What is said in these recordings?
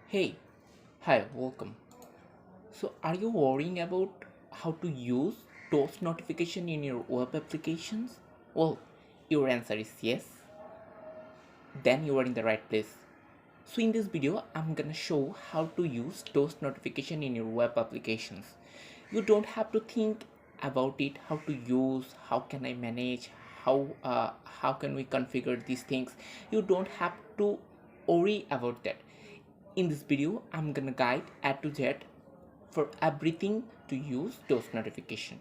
Hey, hi, welcome. So, are you worrying about how to use toast notification in your web applications? Well, your answer is yes. Then you are in the right place. So, in this video, I'm gonna show how to use toast notification in your web applications. You don't have to think about it, how to use, how can I manage, how can we configure these things. You don't have to worry about that. In this video, I'm gonna guide A to Z for everything to use toast notification.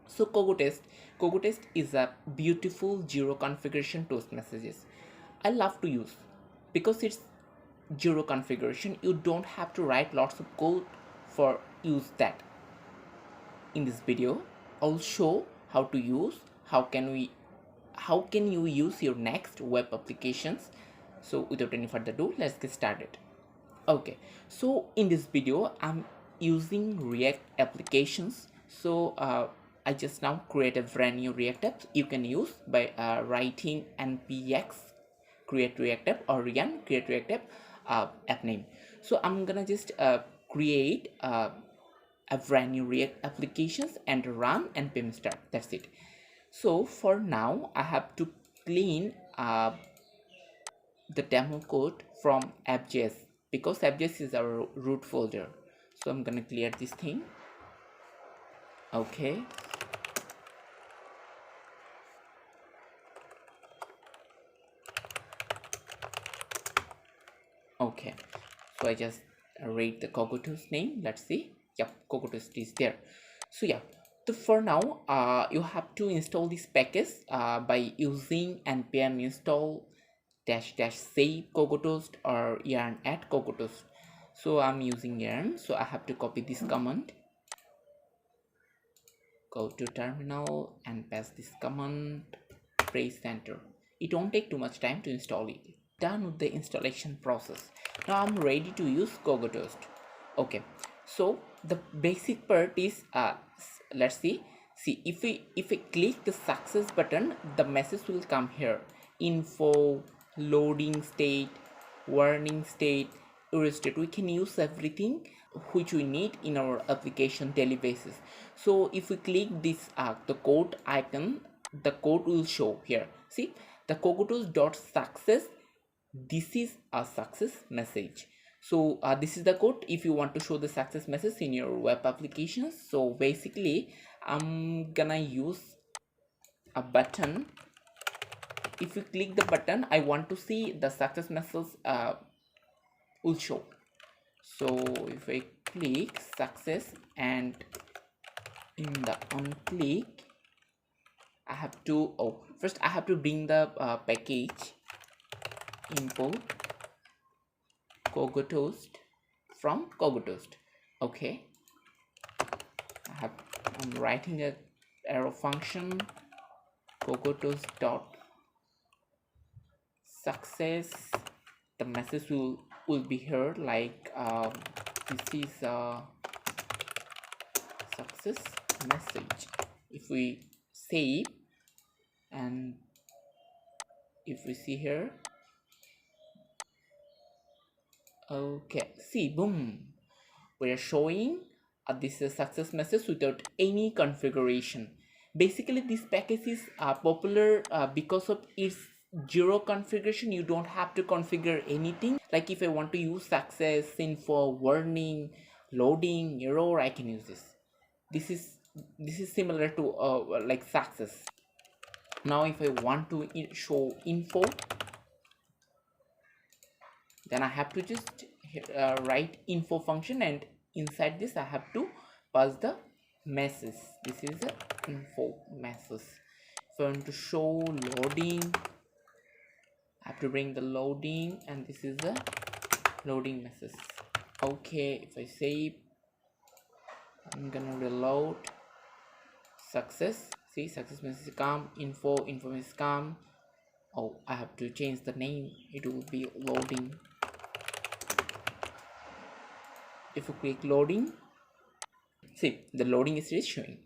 So Cogo test is a beautiful zero configuration toast messages. I love to use because it's zero configuration. You don't have to write lots of code for use that. In this video, I'll show how to use, how can you use your next web applications. So without any further ado, let's get started. Okay, so in this video I'm using React applications. So I just now create a brand new React app you can use by writing npx create React app or run create React app app name. So I'm gonna just create a brand new React applications and run npm start. That's it. So for now I have to clean the demo code from app.js because app.js is our root folder. So I'm gonna clear this thing. Okay, okay, so I just read the Cogoto's name. Let's see. Yep, Cogoto's is there. So yeah, so for now you have to install this package by using npm install dash dash save cogotoast or yarn at cogotoast. So I'm using yarn, so I have to copy this command, go to terminal and paste this command, press enter. It won't take too much time to install it. Done with the installation process. Now I'm ready to use cogotoast. Okay, so the basic part is let's see if we click the success button, the message will come here: info, loading state, warning state, error state. We can use everything which we need in our application daily basis. So if we click this the code icon, the code will show here. See, the cogotos dot success, this is a success message. So this is the code if you want to show the success message in your web applications. So basically I'm gonna use a button. If you click the button, I want to see the success message will show. So if I click success and in the on click, I have to first I have to bring the package import cogotoast from cogotoast. Okay, I'm writing a arrow function cogotoast dot success. The message will be here like this is a success message. If we save and if we see here, okay, see, boom, we are showing this is a success message without any configuration. Basically this package is popular because of its zero configuration. You don't have to configure anything. Like if I want to use success, info, warning, loading, error, I can use this. This is similar to like success. Now if I want to show info, then I have to just write info function, and inside this I have to pass the message. This is the info message. If I want to show loading, I have to bring the loading, and this is the loading message. Okay, if I save, I'm gonna reload. Success, see, success message come, info message come. Oh, I have to change the name, it will be loading. If you click loading, see, the loading is showing.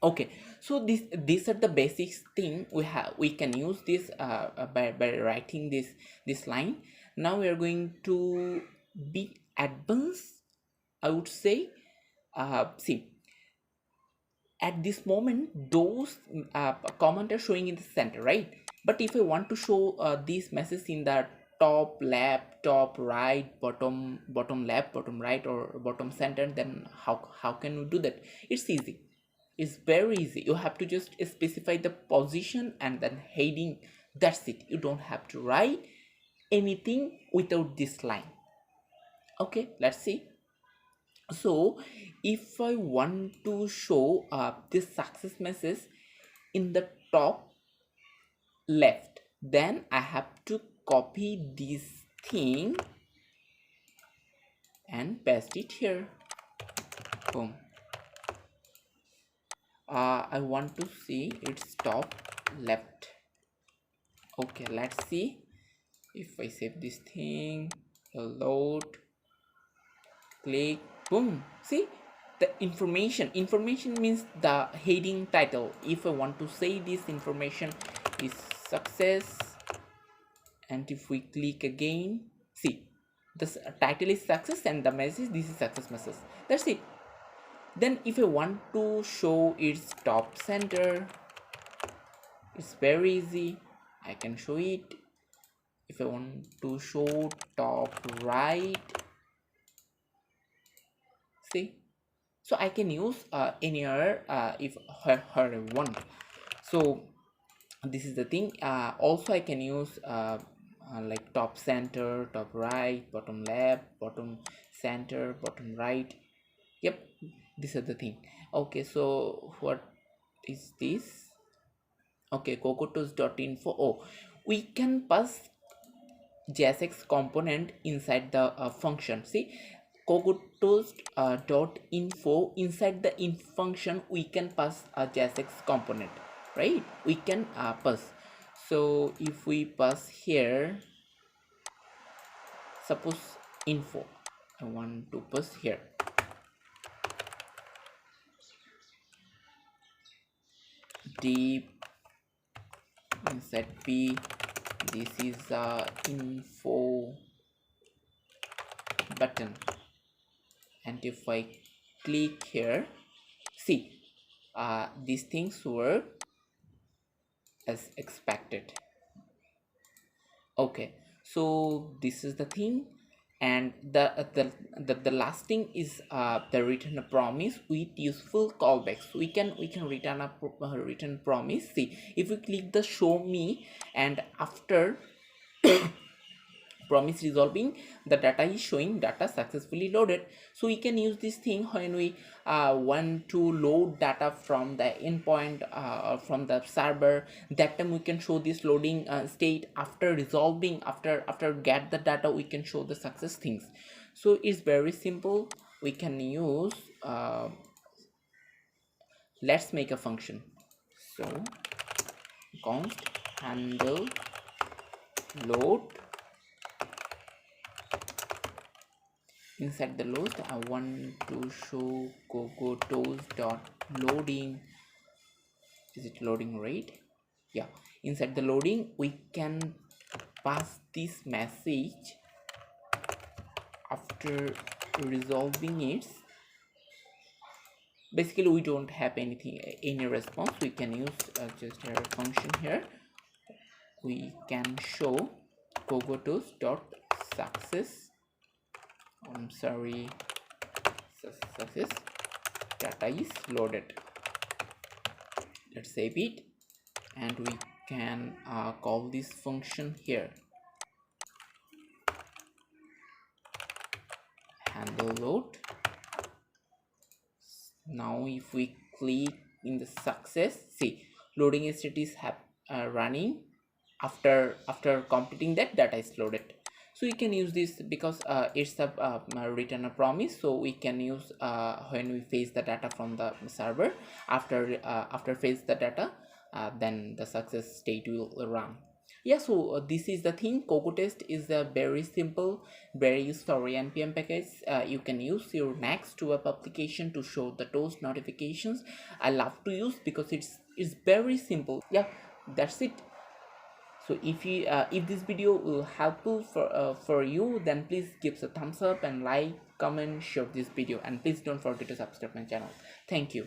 Okay, so these are the basics thing we can use this by writing this line. Now we are going to be advanced, I would say. See, at this moment those comment are showing in the center, right? But if I want to show these messages in the top left, top right, bottom left, bottom right, or bottom center, then how can we do that? It's easy. It's very easy. You have to just specify the position and then heading. That's it. You don't have to write anything without this line. Okay, let's see. So if I want to show this success message in the top left, then I have to copy this thing and paste it here. Boom. I want to see its top left. Okay, let's see if I save this thing, load, click, boom. See, the information means the heading title. If I want to say this information is success, and if we click again, see, the title is success and the message, this is success message. That's it. Then if I want to show its top center, it's very easy. I can show it. If I want to show top right, see, so I can use any other if her I want. So this is the thing. Also I can use like top center, top right, bottom left, bottom center, bottom right. Yep, this is the thing. Okay, so what is this? Okay, cogotoast.info. Oh, we can pass JSX component inside the function. See, cogotoast.info, inside the inf function we can pass a JSX component, right? We can pass. So if we pass here, suppose info, I want to pass here, deep inside p, this is a info button, and if I click here, see, these things work as expected. Okay, so this is the thing. And the last thing is the return a promise with useful callbacks. We can return a return promise. See, if we click the show me, and after promise resolving, the data is showing data successfully loaded. So we can use this thing when we want to load data from the endpoint or from the server. That time we can show this loading state. After resolving, after get the data, we can show the success things. So it's very simple. We can use let's make a function. So const handle load. Inside the load, I want to show cogotoast.loading. Is it loading right? Yeah. Inside the loading, we can pass this message after resolving it. Basically, we don't have any response. We can use just a function here. We can show cogotoast.success. I'm sorry, success data is loaded. Let's save it, and we can call this function here, handle load. Now if we click in the success, see, loading state is running. After completing that, data is loaded. So we can use this because it's a return a promise. So we can use when we fetch the data from the server. After fetch the data, then the success state will run. Yeah, so this is the thing. Cogo test is a very simple, very useful npm package. You can use your next web application to show the toast notifications. I love to use because it's very simple. Yeah, that's it. So if this video will helpful for you, then please give us a thumbs up and like, comment, share this video, and please don't forget to subscribe my channel. Thank you.